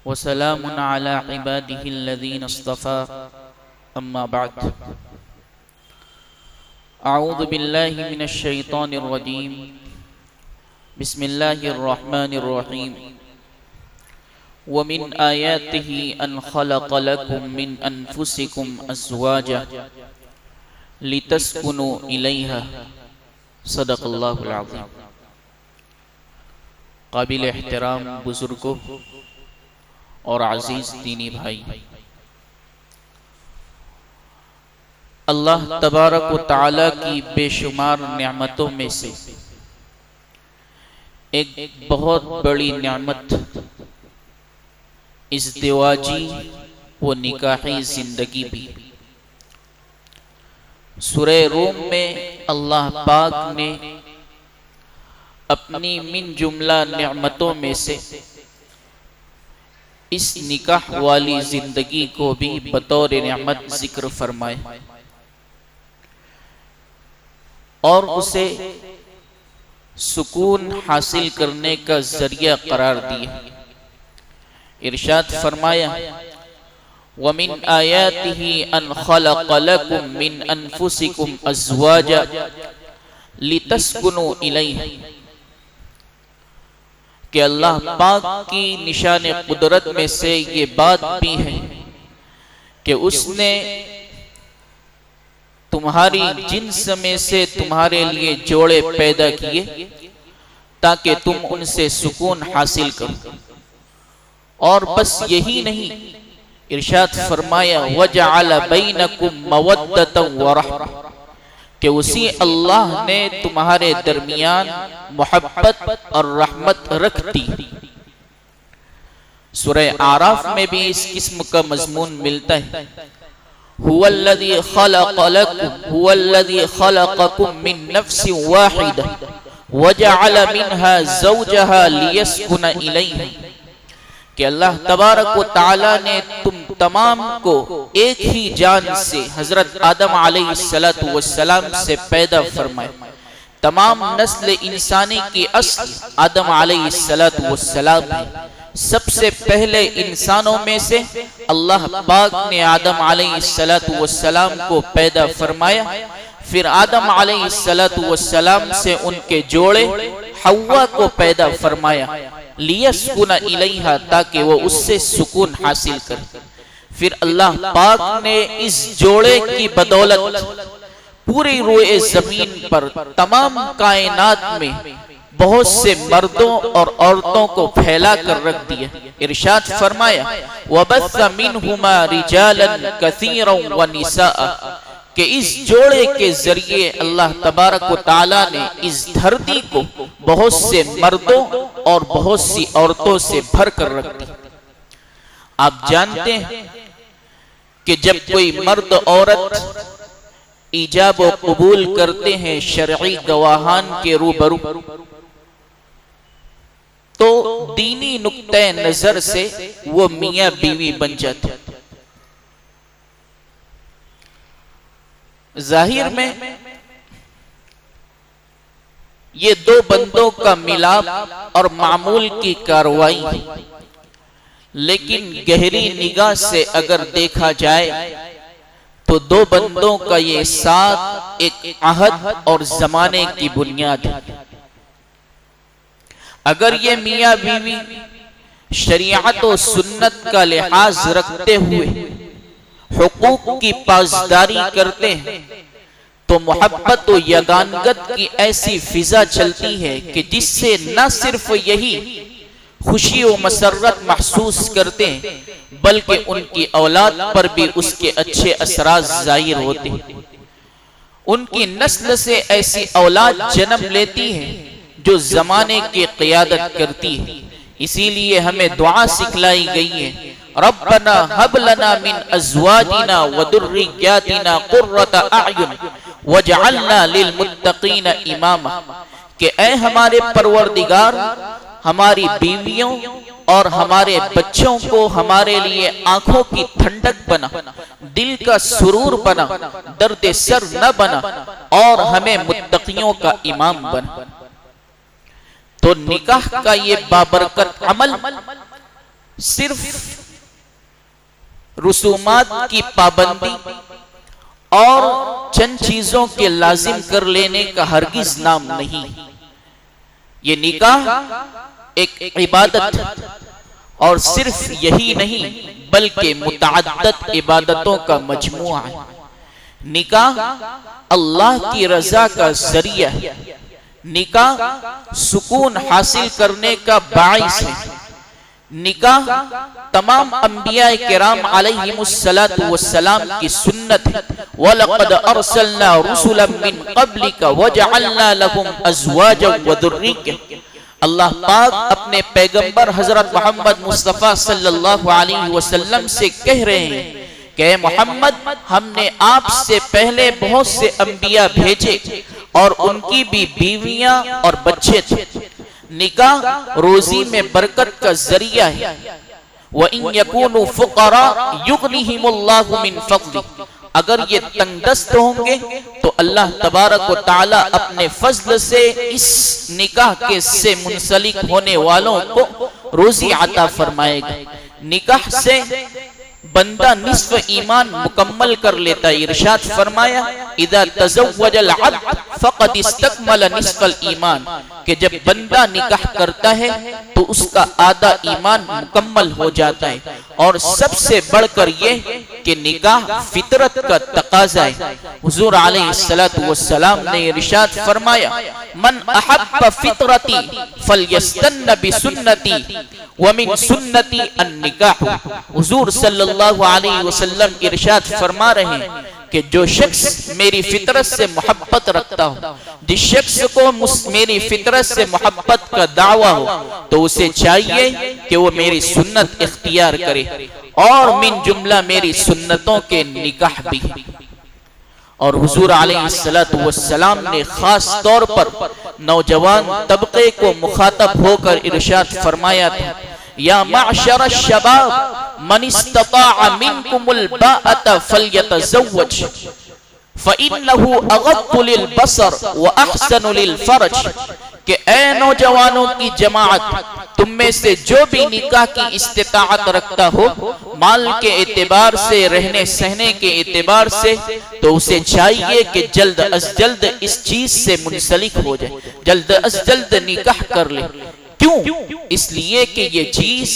وسلام على عباده الذين اصطفى أما بعد. أعوذ بالله من الشيطان الرجيم. بسم الله الرحمن الرحيم. ومن آياته أن خلق لكم من أنفسكم أزواجا لتسكنوا إليها. صدق اللہ العظیم. قابل احترام بزرگوں اور عزیز دینی بھائی، اللہ تبارک و تعالی کی بے شمار نعمتوں میں سے ایک بہت بڑی نعمت ازدواجی و نکاحی زندگی بھی. سورہ روم میں اللہ پاک نے اپنی من جملہ نعمتوں میں سے اس نکاح والی زندگی کو بھی بطور نعمت ذکر فرمائے اور اسے سکون حاصل کرنے کا ذریعہ قرار دیا. ارشاد فرمایا وَمِنْ آيَاتِهِ أَنْ خَلَقَ لَكُم مِّنْ أَنفُسِكُمْ أَزْوَاجًا لِتَسْكُنُوا إِلَيْهَا. کہ اللہ پاک کی نشان قدرت میں سے یہ بات بھی ہے کہ اس نے تمہاری جنس میں سے تمہارے لیے جوڑے پیدا کیے تاکہ تم ان سے سکون حاصل کرو. اور بس یہی نہیں، ارشاد فرمایا وَجَعَلَ بَيْنَكُمْ مَوَدَّةً وَرَحْمَةً کہ اسی اللہ نے تمہارے درمیان محبت اور رحمت رکھ دی. سورہ اعراف میں بھی اس قسم کا مضمون ملتا ہے. هُوَ الَّذِي خَلَقَكُم مِّن نَفْسٍ وَاحِدَةٍ وَجَعَلَ مِنْهَا زَوْجَهَا لِيَسْكُنَ إِلَيْهَا کہ اللہ تبارک و تعالی نے تم تمام کو ایک ہی جان سے حضرت آدم علیہ السلام سے پیدا فرمایا. تمام نسل انسانی کی اصل آدم علیہ السلام ہے. سب سے پہلے انسانوں میں سے اللہ پاک نے آدم علیہ السلام کو پیدا فرمایا. پھر آدم علیہ السلام سے ان کے جوڑے حوا کو پیدا فرمایا لیسکن الیہا تاکہ وہ اس سے سکون حاصل کرے. پھر اللہ پاک نے اس جوڑے کی بدولت پوری روئے زمین پر تمام کائنات میں بہت سے مردوں اور عورتوں کو پھیلا کر رکھ دیا. ارشاد فرمایا وَبَثَّ مِنْهُمَا رِجَالًا كَثِيرًا وَنِسَاءً کہ اس جوڑے کے ذریعے اللہ تبارک و تعالی نے اس دھرتی کو بہت سے مردوں اور بہت سی عورتوں سے بھر کر رکھ دی. آپ جانتے ہیں کہ جب کوئی مرد عورت ایجاب و قبول کرتے ہیں شرعی گواہان کے روبرو تو دینی نقطہ نظر سے وہ میاں بیوی بن جاتے ہیں. ظاہر میں یہ دو بندوں کا ملاپ اور معمول کی کارروائی ہے، لیکن گہری نگاہ سے اگر دیکھا جائے تو دو بندوں کا یہ ساتھ ایک عہد اور زمانے کی بنیاد ہے. اگر یہ میاں بیوی شریعت و سنت کا لحاظ رکھتے ہوئے حقوق کی پاسداری کرتے ہیں تو محبت و یگانگت کی ایسی فضا چلتی ہے کہ جس سے نہ صرف یہی خوشی و مسرت محسوس کرتے ہیں بلکہ ان کی اولاد پر بھی اس کے اچھے اثرات ظاہر ہوتے ہیں. ان کی نسل سے ایسی اولاد جنم لیتی ہے جو زمانے کی قیادت کرتی ہے. اسی لیے ہمیں دعا سکھلائی گئی ہے ربنا ہب لنا من ازواجنا وذریاتنا قرۃ اعین واجعلنا للمتقین اماما کہ اے ہمارے پروردگار ہماری بیویوں اور ہمارے بچوں کو ہمارے لیے آنکھوں کی ٹھنڈک بنا، دل کا سرور بنا، درد سر نہ بنا اور ہمیں متقیوں کا امام بنا. تو نکاح کا یہ بابرکت عمل صرف رسومات کی پابندی اور چند چیزوں کے لازم کر لینے کا ہرگز نام نہیں. یہ نکاح ایک عبادت اور صرف یہی نہیں بلکہ متعدد عبادتوں کا مجموعہ ہے. نکاح اللہ کی رضا کا ذریعہ ہے. نکاح سکون حاصل کرنے کا باعث ہے. نکاح تمام انبیاء کرام علیہم السلام کی سنت ہے. وَلَقَدْ أَرْسَلْنَا رُسُلًا مِّن قَبْلِكَ وَجَعَلْنَا لَهُمْ أَزْوَاجًا وَذُرِّيَّةً. اللہ پاک اپنے پیغمبر حضرت محمد مصطفیٰ صلی اللہ علیہ وسلم سے کہہ رہے ہیں کہ اے محمد، ہم نے آپ سے پہلے بہت سے انبیاء بھیجے اور ان کی بھی بیویاں اور بچے تھے. نکاح روزی میں برکت کا ذریعہ ہے. وَإِن يَكُونُوا فُقَرَاءَ يُغْنِهِمُ اللَّهُ مِن فَضْلِهِ. اگر یہ تنگ دست ہوں گے تو اللہ تبارک و تعالی اپنے فضل سے اس نکاح کے سے منسلک ہونے والوں کو روزی عطا فرمائے گا. نکاح سے بندہ نصف ایمان مکمل کر لیتا ہے. ارشاد فرمایا اذا تزوج العبد فقد استکمل نصف الایمان، کہ جب بندہ نکاح کرتا ہے تو اس کا آدھا ایمان مکمل ہو جاتا ہے. اور سب سے بڑھ کر یہ کہ نکاح فطرت کا تقاضا ہے. حضور علیہ السلام نے ارشاد فرمایا من احب فطرتی فلیستن بسنتی ومن سنتی النکاح. حضور صلی اللہ علیہ وسلم ارشاد فرما رہے ہیں کہ جو شخص میری فطرت سے محبت رکھتا ہو، جس شخص کو میری فطرت سے محبت کا دعویٰ ہو، تو اسے چاہیے کہ وہ میری سنت اختیار کرے، اور من جملہ میری سنتوں کے نکاح بھی. اور حضور علیہ السلام نے خاص طور پر نوجوان طبقے کو مخاطب ہو کر ارشاد فرمایا تھا یا معشر الشباب من استطاع منکم الباءة فلیتزوج فإنه اغض للبصر واحسن للفرج. کہ اے نوجوانوں کی جماعت، تم میں سے جو بھی نکاح کی استطاعت رکھتا ہو، مال کے اعتبار سے، رہنے سہنے کے اعتبار سے، تو اسے چاہیے کہ جلد از جلد اس چیز سے منسلک ہو جائے، جلد از جلد نکاح کر لے. کیوں؟ اس لیے کہ یہ چیز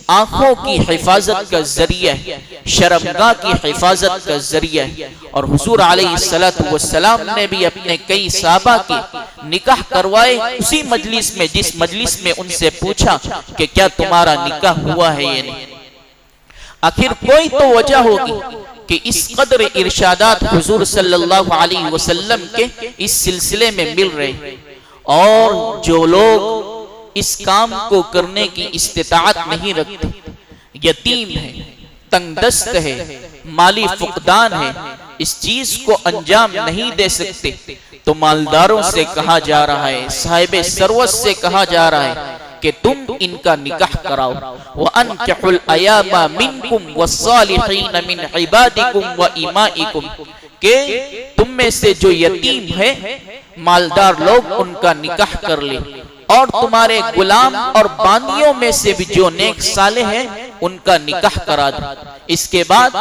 آنکھوں کی حفاظت کا ذریعہ ہے، شرمگاہ کی حفاظت کا ذریعہ ہے. اور حضور علیہ السلام نے بھی اپنے کئی صحابہ کے نکاح کروائے اسی مجلس میں جس مجلس میں ان سے پوچھا کہ کیا تمہارا نکاح ہوا ہے یا نہیں. آخر کوئی تو وجہ ہوگی کہ اس قدر ارشادات حضور صلی اللہ علیہ وسلم کے اس سلسلے میں مل رہے ہیں. اور جو لوگ اس کام کو کرنے کی استطاعت نہیں رکھتے، یتیم ہے، تنگ دست ہے، مالی فقدان ہے، اس چیز کو انجام نہیں دے سکتے، تو مالداروں سے کہا جا رہا ہے، صاحب ثروت سے کہا جا رہا ہے کہ تم ان کا نکاح کراؤ. وَأَنْكِحُوا الْأَيَامَ مِنْكُمْ وَالصَّالِحِينَ مِنْ عِبَادِكُمْ وَإِمَائِكُمْ. کہ تم میں سے جو یتیم ہے، مالدار لوگ ان کا نکاح کر لیں، اور تمہارے غلام اور باندیوں میں سے بھی جو نیک صالح ہیں ان کا نکاح کرا دو. اس کے بعد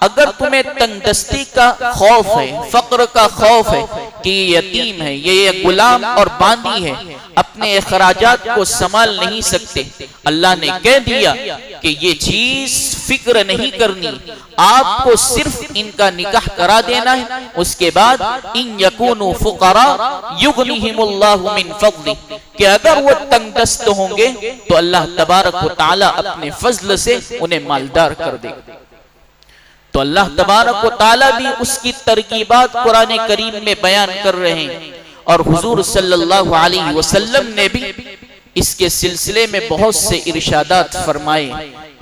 اگر تمہیں تنگ دستی کا خوف ہے، فقر کا خوف ہے کہ یہ یتیم ہے، یہ غلام اور باندی ہے، اپنے اخراجات کو سنبھال نہیں سکتے، اللہ نے کہہ دیا کہ یہ چیز فکر نہیں کرنی، آپ کو صرف ان کا نکاح کرا دینا ہے. اس کے بعد ان یکونوا فقراء یغنیہم اللہ من فضلہ، کہ اگر وہ تنگ دست ہوں گے تو اللہ تبارک و تعالی اپنے فضل سے انہیں مالدار کر دے. تو اللہ تبارک و تعالی بھی اس کی ترغیبات قرآن کریم میں بیان کر رہے ہیں، اور حضور صلی اللہ علیہ وسلم نے بھی اس کے سلسلے میں بہت سے ارشادات فرمائے.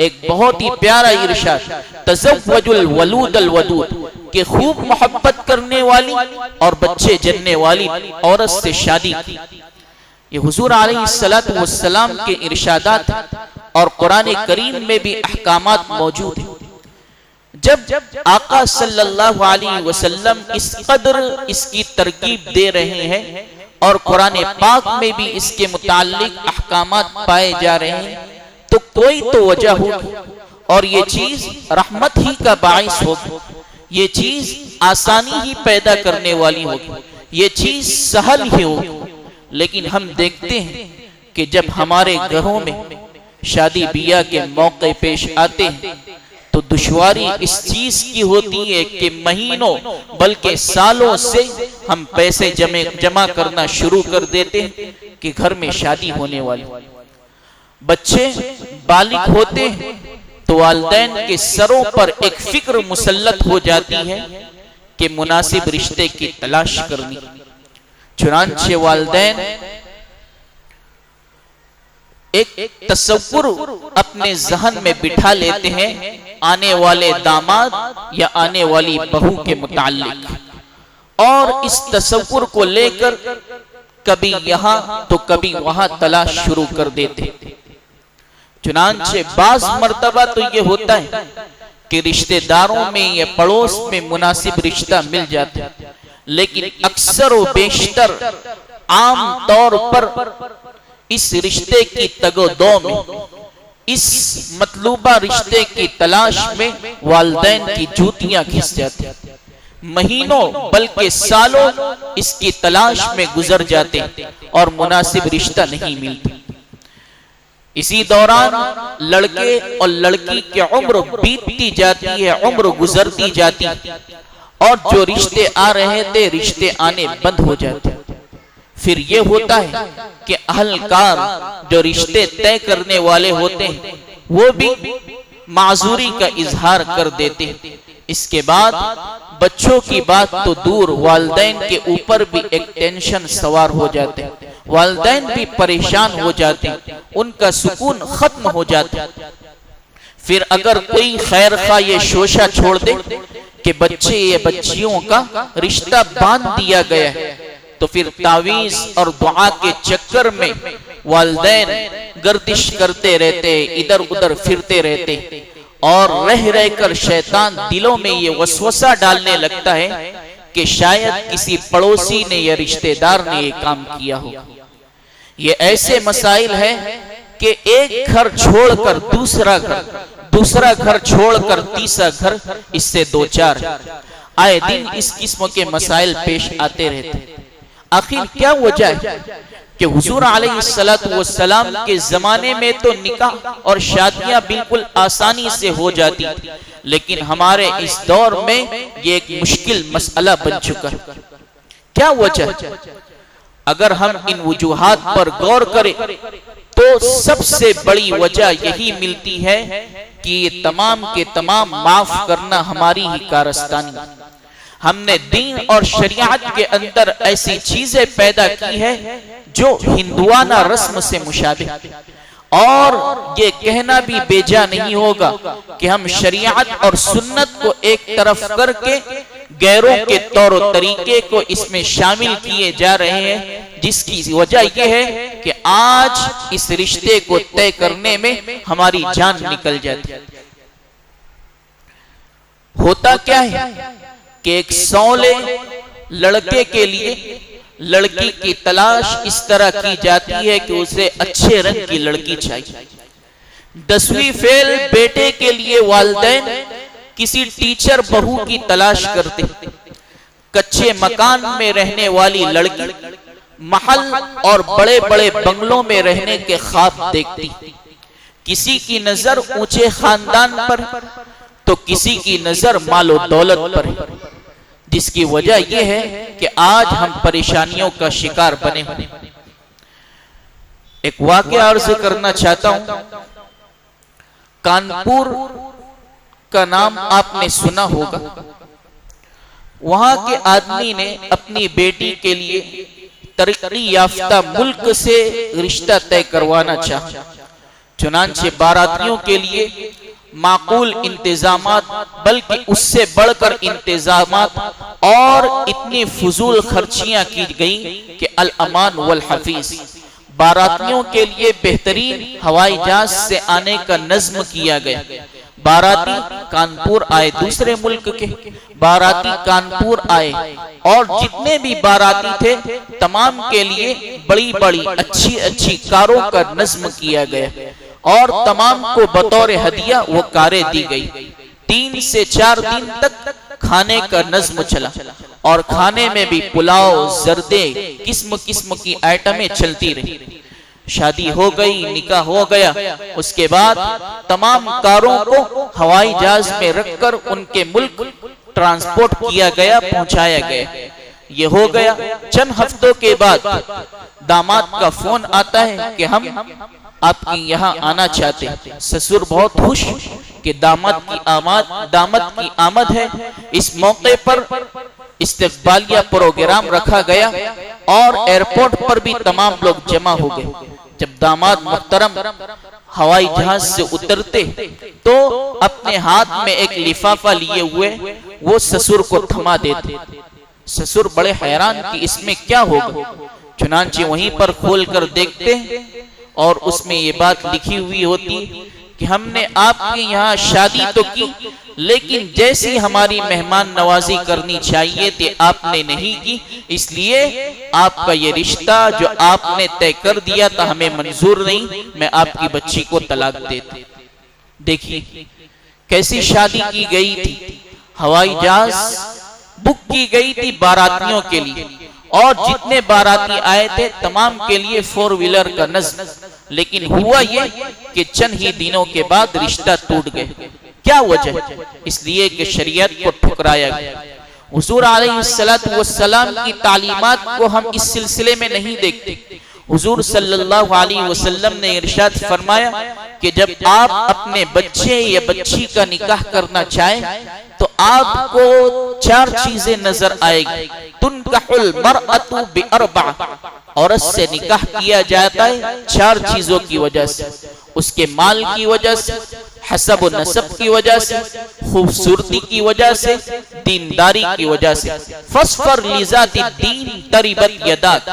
ایک بہت ہی پیارا ارشاد تزوج الولود الودود، کہ خوب محبت کرنے والی اور بچے جننے والی عورت سے شادی کی. یہ حضور علیہ السلام کے ارشادات اور قرآن کریم میں بھی احکامات موجود ہیں. جب آقا صلی اللہ علیہ وسلم اس قدر اس کی ترغیب دے رہے ہیں اور قرآن پاک میں بھی اس کے متعلق احکامات پائے جا رہے ہیں، تو کوئی تو وجہ ہوگی، اور یہ چیز رحمت ہی کا باعث ہوگی، یہ چیز آسانی ہی پیدا کرنے والی ہوگی، یہ چیز سہل ہی ہوگی۔ لیکن ہم دیکھتے ہیں کہ جب ہمارے گھروں میں شادی بیاہ کے موقع پیش آتے ہیں تو دشواری اس چیز کی ہوتی ہے کہ مہینوں بلکہ سالوں سے ہم پیسے جمع کرنا شروع کر دیتے ہیں کہ گھر میں شادی ہونے والی۔ بچے بالغ ہوتے ہیں تو والدین کے سروں پر ایک فکر مسلط ہو جاتی ہے کہ مناسب رشتے کی تلاش کرنی۔ چنانچہ والدین ایک تصور اپنے ذہن میں بٹھا لیتے ہیں آنے والے داماد یا آنے والی بہو کے متعلق، اور اس تصور کو لے کر کبھی یہاں تو کبھی وہاں تلاش شروع کر دیتے۔ چنانچہ بعض مرتبہ تو یہ ہوتا ہے کہ رشتہ داروں میں یا پڑوس میں مناسب رشتہ مل جاتا ہے، لیکن اکثر و بیشتر عام طور پر اس رشتے کی تگ و دو میں، اس مطلوبہ رشتے کی تلاش میں والدین کی جوتیاں گھس جاتی ہیں، مہینوں بلکہ سالوں اس کی تلاش میں گزر جاتے ہیں اور مناسب رشتہ نہیں ملتا۔ اسی دوران لڑکے اور لڑکی کی عمر بیتتی جاتی ہے، عمر گزرتی جاتی، اور جو رشتے آ رہے تھے رشتے آنے بند ہو جاتے۔ پھر یہ ہوتا ہے کہ اہلکار جو رشتے طے کرنے والے ہوتے ہیں وہ بھی معذوری کا اظہار کر دیتے ہیں۔ اس کے بعد بچوں کی بات تو دور، والدین کے اوپر بھی ایک ٹینشن سوار ہو جاتے ہیں، والدین بھی پریشان ہو جاتے ہیں، ان کا سکون ختم ہو جاتا ہے۔ پھر اگر کوئی خیر خواہ یہ شوشہ چھوڑ دے کہ بچے یا بچیوں کا رشتہ باندھ دیا گیا ہے تو پھر تعویذ اور دعا کے چکر میں والدین گردش کرتے رہتے، ادھر ادھر پھرتے رہتے، اور رہ کر شیطان دلوں میں یہ وسوسہ ڈالنے لگتا ہے کہ شاید کسی پڑوسی نے یا رشتہ دار نے یہ کام کیا ہو۔ یہ ایسے مسائل ہیں کہ ایک گھر چھوڑ کر دوسرا گھر، دوسرا گھر چھوڑ کر تیسرا گھر، اس سے دو چار آئے دن اس قسم کے مسائل پیش آتے رہتے۔ آخر کیا وجہ ہے کہ حضور علیہ السلام کے زمانے میں تو نکاح اور شادیاں بالکل آسانی سے ہو جاتی تھی، لیکن ہمارے اس دور میں یہ ایک مشکل مسئلہ بن چکا ہے۔ کیا وجہ؟ اگر ہم ان وجوہات پر غور کریں تو سب سے بڑی وجہ یہی ملتی ہے کہ یہ تمام کے تمام معاف کرنا ہماری ہی کارستانی۔ ہم نے دین اور شریعت کے اندر ایسی چیزیں پیدا کی ہے جو ہندوانہ رسم سے مشابہ، اور یہ کہنا بھی بیجا نہیں ہوگا کہ ہم شریعت اور سنت کو ایک طرف کر کے غیروں کے طور و طریقے کو اس میں شامل کیے جا رہے ہیں، جس کی وجہ یہ ہے کہ آج اس رشتے کو طے کرنے میں ہماری جان نکل جاتی ہے۔ ہوتا کیا ہے کہ ایک سولے لڑکے کے لیے لڑکی کی تلاش اس طرح کی جاتی ہے کہ اسے اچھے رنگ کی لڑکی چاہیے۔ 10ویں فیل بیٹے کے لیے والدین کسی ٹیچر بہو کی تلاش کرتے، کچے مکان میں رہنے والی لڑکی محل اور بڑے بڑے بنگلوں میں رہنے کے خواب دیکھتی، کسی کی نظر اونچے خاندان پر تو کسی کی نظر مال و دولت پر، جس کی وجہ یہ ہے کہ آج ہم پریشانیوں کا شکار بنے ہوئے۔ ایک واقعہ عرض کرنا چاہتا ہوں۔ کانپور کا نام آپ نے سنا ہوگا۔ وہاں کے آدمی نے اپنی بیٹی کے لیے ترقی یافتہ ملک سے رشتہ طے کروانا چاہا، چنانچہ باراتیوں کے لیے معقول انتظامات، بلکہ اس سے بڑھ کر انتظامات اور اتنی فضول خرچیاں کی گئیں کہ الامان والحفیظ، باراتیوں کے لیے بہترین ہوائی جہاز سے آنے کا نظم کیا گیا۔ باراتی کانپور آئے، دوسرے ملک کے باراتی کانپور آئے، اور جتنے بھی باراتی تھے تمام کے لیے بڑی بڑی اچھی اچھی کاروں کا نظم کیا گیا، اور تمام کو بطور ہدیہ وہ کاریں دی گئی۔ 3 سے 4 دن تک کھانے کا نظم چلا اور کھانے میں بھی پلاؤ، زردے، قسم قسم کی آئٹمیں چلتی رہی۔ شادی ہو گئی، نکاح ہو گیا، اس کے بعد تمام کاروں کو ہوائی جہاز میں رکھ کر ان کے ملک ٹرانسپورٹ کیا گیا، پہنچایا گیا۔ یہ ہو گیا۔ چند ہفتوں کے بعد داماد کا فون آتا ہے کہ ہم آپ کی یہاں آنا چاہتے ہیں۔ سسر بہت خوش کہ داماد کی آمد ہے۔ اس موقع پر استقبالیہ پروگرام رکھا گیا اور ایئرپورٹ پر بھی تمام لوگ جمع ہو گئے۔ جب داماد محترم ہوائی جہاز سے اترتے تو اپنے ہاتھ میں ایک لفافہ لیے ہوئے وہ سسر کو تھما دیتے۔ سسر بڑے حیران کہ اس میں کیا ہوگا، چنانچہ وہیں پر کھول کر دیکھتے اور اس میں یہ بات لکھی ہوئی ہوتی کہ ہم نے آپ کے یہاں شادی تو کی، لیکن جیسی ہماری مہمان نوازی کرنی چاہیے تھی آپ نے نہیں کی، اس لیے آپ کا یہ رشتہ جو آپ نے طے کر دیا تھا ہمیں منظور نہیں، میں آپ کی بچی کو طلاق دیتا۔ دیکھیے کیسی شادی کی گئی تھی، ہوائی جہاز بک کی گئی تھی باراتیوں کے لیے، اور جتنے باراتی آئے تھے تمام کے لیے 4 ویلر کا نظم، لیکن ہوا یہ کہ چند ہی دنوں کے بعد رشتہ ٹوٹ گئے۔ کیا وجہ؟ اس لیے کہ شریعت کو ٹھکرایا گیا۔ حضور علیہ السلام کی تعلیمات کو ہم اس سلسلے میں نہیں دیکھتے۔ حضور صلی اللہ علیہ وسلم نے ارشاد فرمایا کہ جب آپ اپنے بچے یا بچی کا نکاح کرنا چاہیں تو آپ کو 4 چیزیں نظر آئے گی۔ تنکح المرأة بأربع، عورت سے نکاح کیا جاتا ہے 4 چیزوں کی وجہ سے، اس کے مال کی وجہ سے، حسب و نسب کی وجہ سے، خوبصورتی کی وجہ سے، دینداری کی وجہ سے۔ فاصفر لذات الدین تربت یداک،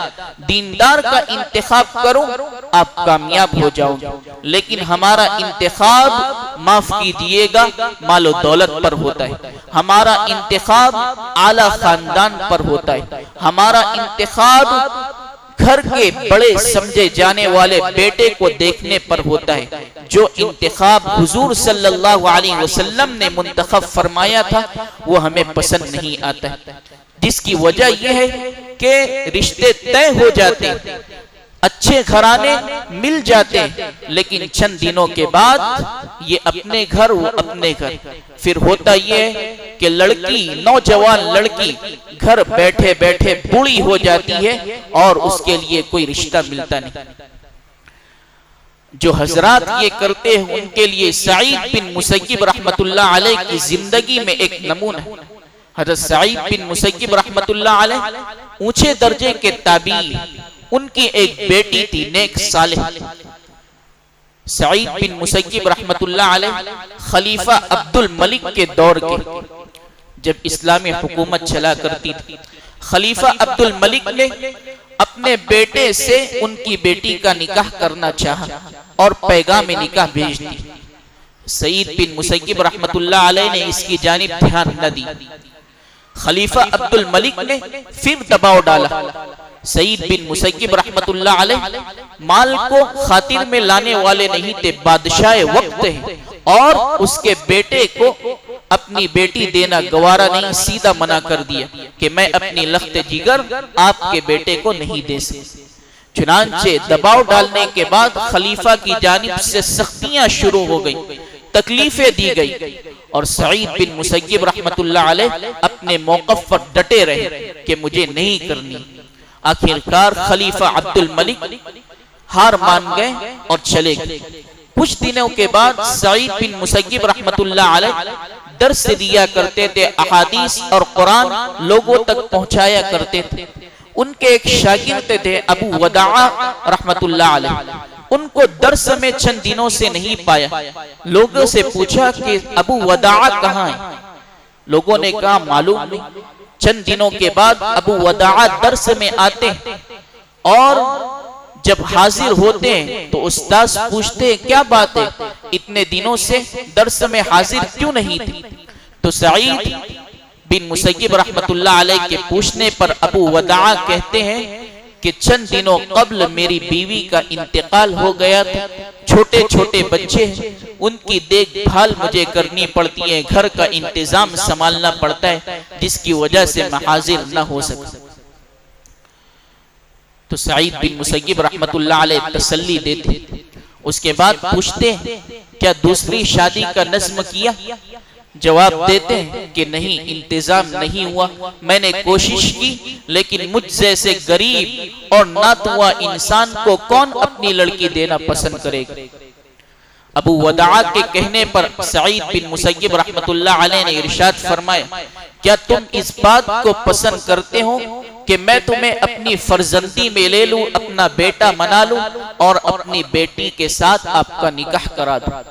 دیندار کا انتخاب کرو آپ کامیاب ہو جاؤ گے، لیکن ہمارا انتخاب معاف کیجیے گا مال و دولت پر ہوتا ہے، ہمارا انتخاب اعلی خاندان پر ہوتا ہے، ہمارا انتخاب گھر کے بڑے سمجھے جانے والے بیٹے کو دیکھنے پر ہوتا ہے۔ جو انتخاب حضور صلی اللہ علیہ وسلم نے منتخب فرمایا تھا وہ ہمیں پسند نہیں آتا ہے، جس کی وجہ یہ ہے کہ رشتے طے ہو جاتے، اچھے گھرانے مل جاتے، لیکن چند دنوں کے بعد یہ اپنے گھر وہ اپنے گھر، پھر ہوتا یہ کہ لڑکی، نوجوان لڑکی گھر بیٹھے بیٹھے بوڑھی ہو جاتی ہے اور اس کے لیے کوئی رشتہ ملتا نہیں۔ جو حضرات یہ کرتے ہیں ان کے لیے سعید بن مسیب رحمت اللہ علیہ کی زندگی میں ایک نمونہ ہے۔ حضرت سعید بن مسیب رحمت اللہ علیہ اونچے درجے کے تابعی، ان کی ایک بیٹی تھی نیک صالح۔ سعید بن مسیب رحمت اللہ علیہ خلیفہ عبد الملک کے دور کے، جب اسلامی حکومت چلا کرتی تھی، خلیفہ عبد الملک نے اپنے بیٹے سے ان کی بیٹی کا نکاح کرنا چاہا اور پیغام نکاح بھیج دی۔ سعید بن مسیب رحمت اللہ علیہ نے اس کی جانب دھیان نہ دی۔ خلیفہ عبد الملک نے پھر دباؤ ڈالا۔ سعید بن مسیب رحمت اللہ علیہ مال کو خاطر میں لانے والے نہیں تھے، بادشاہ وقت ہیں، اور اس کے بیٹے کو اپنی بیٹی دینا گوارا نہیں، سیدھا منع کر دیا کہ میں اپنی لخت جگر آپ کے بیٹے کو نہیں دے سکتا۔ چنانچہ دباؤ ڈالنے کے بعد خلیفہ کی جانب سے سختیاں شروع ہو گئی، تکلیفیں دی گئی، اور سعید بن مسیب رحمت اللہ علیہ اپنے موقف پر ڈٹے رہے کہ مجھے نہیں کرنی۔ آخرکار خلیفہ عبد الملک ہار مان گئے اور چلے گئے۔ کچھ دنوں کے بعد سعید بن مسیب رحمت اللہ علیہ درس دیا کرتے تھے، احادیث اور قرآن لوگوں تک پہنچایا کرتے تھے۔ ان کے ایک شاگرد تھے ابو وداع رحمت اللہ علیہ، ان کو درس میں چند دنوں سے نہیں پایا۔ لوگوں سے پوچھا کہ ابو وداع کہاں ہیں؟ لوگوں نے کہا معلوم نہیں۔ چند دنوں کے بعد ابو وداع درس میں آتے ہیں، اور جب حاضر ہوتے ہیں تو استاذ پوچھتے ہیں کیا بات ہے، اتنے دنوں سے درس میں حاضر کیوں نہیں تھی؟ تو سعید بن مسیب رحمت اللہ علیہ کے پوچھنے پر ابو وداع کہتے ہیں کہ چند دنوں قبل میری بیوی کا انتقال ہو گیا تھا، چھوٹے چھوٹے بچے ہیں، ان کی دیکھ بھال مجھے کرنی پڑتی ہے، گھر کا انتظام سنبھالنا پڑتا ہے، جس کی وجہ سے میں حاضر نہ ہو سکتا۔ تو سعید بن مسیب رحمت اللہ علیہ تسلی دیتے، اس کے بعد پوچھتے ہیں کیا دوسری شادی کا نظم کیا؟ جواب دیتے ہیں کہ نہیں، انتظام نہیں ہوا، میں نے کوشش کی لیکن مجھ جیسے غریب اور ناتواں انسان کو کون اپنی لڑکی دینا پسند کرے گا۔ ابو وداع کے کہنے پر سعید بن مسیب رحمت اللہ علیہ نے ارشاد فرمایا، کیا تم اس بات کو پسند کرتے ہو کہ میں تمہیں اپنی فرزندی میں لے لوں، اپنا بیٹا منا لوں اور اپنی بیٹی کے ساتھ آپ کا نکاح کرا دوں؟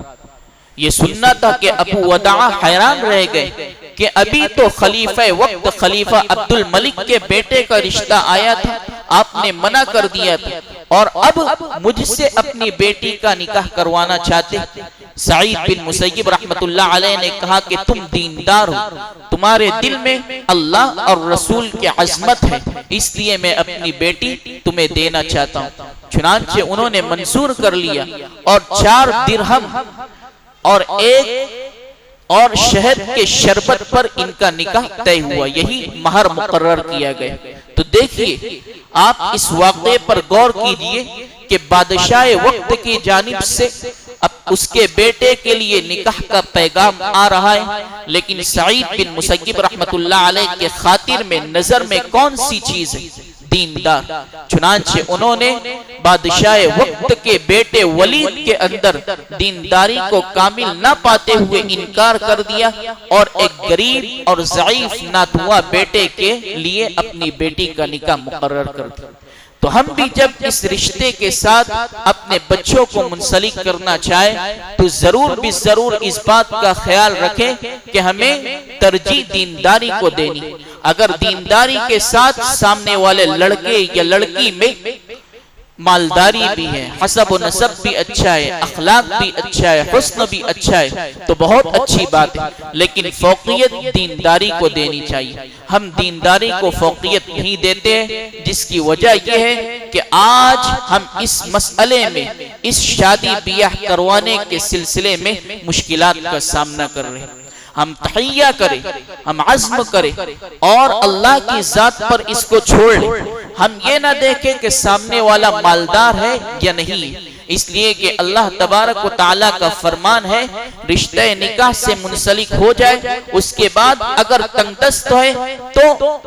یہ سننا تھا کہ ابو وداع حیران رہ گئے کہ ابھی تو خلیفہ وقت خلیفہ عبد الملک کے بیٹے کا رشتہ آیا تھا، آپ نے منع کر دیا تھا، اور اب مجھ سے اپنی بیٹی کا نکاح کروانا چاہتے۔ سعید بن مسیب رحمت اللہ علیہ نے کہا کہ تم دیندار ہو، تمہارے دل میں اللہ اور رسول کی عظمت ہے، اس لیے میں اپنی بیٹی تمہیں دینا چاہتا ہوں۔ چنانچہ انہوں نے منظور کر لیا، اور 4 درہم اور 1 شہد کے شربت پر ان کا نکاح طے ہوا، یہی مہر مقرر کیا گیا۔ تو دیکھیے، آپ اس واقعے پر غور کیجئے کہ بادشاہ وقت کی جانب سے اب اس کے بیٹے کے لیے نکاح کا پیغام آ رہا ہے، لیکن سعید بن مسیب رحمت اللہ علیہ کے خاطر میں نظر میں کون سی چیز ہے؟ دیندار۔ چنانچہ انہوں نے بادشاہ وقت کے بیٹے ولید کے اندر دینداری کو کامل نہ پاتے ہوئے انکار کر دیا، اور ایک غریب اور ضعیف ناتواں بیٹے کے لیے اپنی بیٹی کا نکاح مقرر کر دیا۔ تو ہم بھی جب اس رشتے کے ساتھ اپنے بچوں کو منسلک کرنا چاہیں تو ضرور بھی ضرور اس بات کا خیال رکھیں کہ ہمیں ترجیح دینداری کو دینی۔ اگر دینداری کے ساتھ سامنے والے لڑکے یا لڑکی میں مالداری بھی ہے، حسب و نسب بھی اچھا ہے، اخلاق بھی اچھا ہے، حسن بھی اچھا ہے، تو بہت اچھی بات ہے، لیکن فوقیت دینداری کو دینی چاہیے۔ ہم دینداری کو فوقیت نہیں دیتے، جس کی وجہ یہ ہے کہ آج ہم اس مسئلے میں، اس شادی بیاہ کروانے کے سلسلے میں مشکلات کا سامنا کر رہے ہیں۔ ہم تحیہ کریں، ہم عزم کریں اور اللہ کی ذات پر اس کو چھوڑ لیں۔ ہم یہ نہ دیکھیں کہ سامنے والا مالدار ہے یا نہیں، اس لیے کہ اللہ تبارک و تعالیٰ کا فرمان ہے رشتہ نکاح سے منسلک ہو جائے، اس کے بعد اگر تنگ دست ہے تو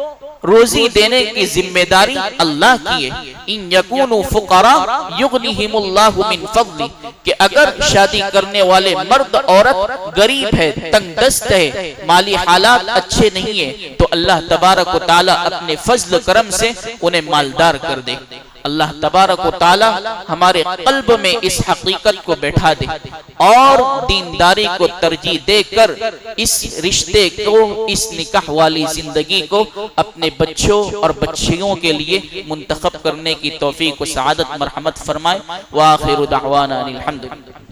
روزی دینے کی ذمہ داری اللہ کی ہے۔ ان یکونوا فقراء یغنیہم اللہ من فضلہ، کہ اگر شادی کرنے والے مرد عورت غریب ہے، تنگ دست ہے، مالی حالات اچھے نہیں ہیں، تو اللہ تبارک و تعالیٰ اپنے فضل کرم سے انہیں مالدار کر دے۔ اللہ تبارک و تعالی ہمارے قلب میں اس حقیقت کو بیٹھا دے اور دینداری کو ترجیح دے کر اس رشتے کو، اس نکاح والی زندگی کو اپنے بچوں اور بچیوں کے لیے منتخب کرنے کی توفیق و سعادت مرحمت فرمائے۔ وآخر دعوانا الحمدللہ۔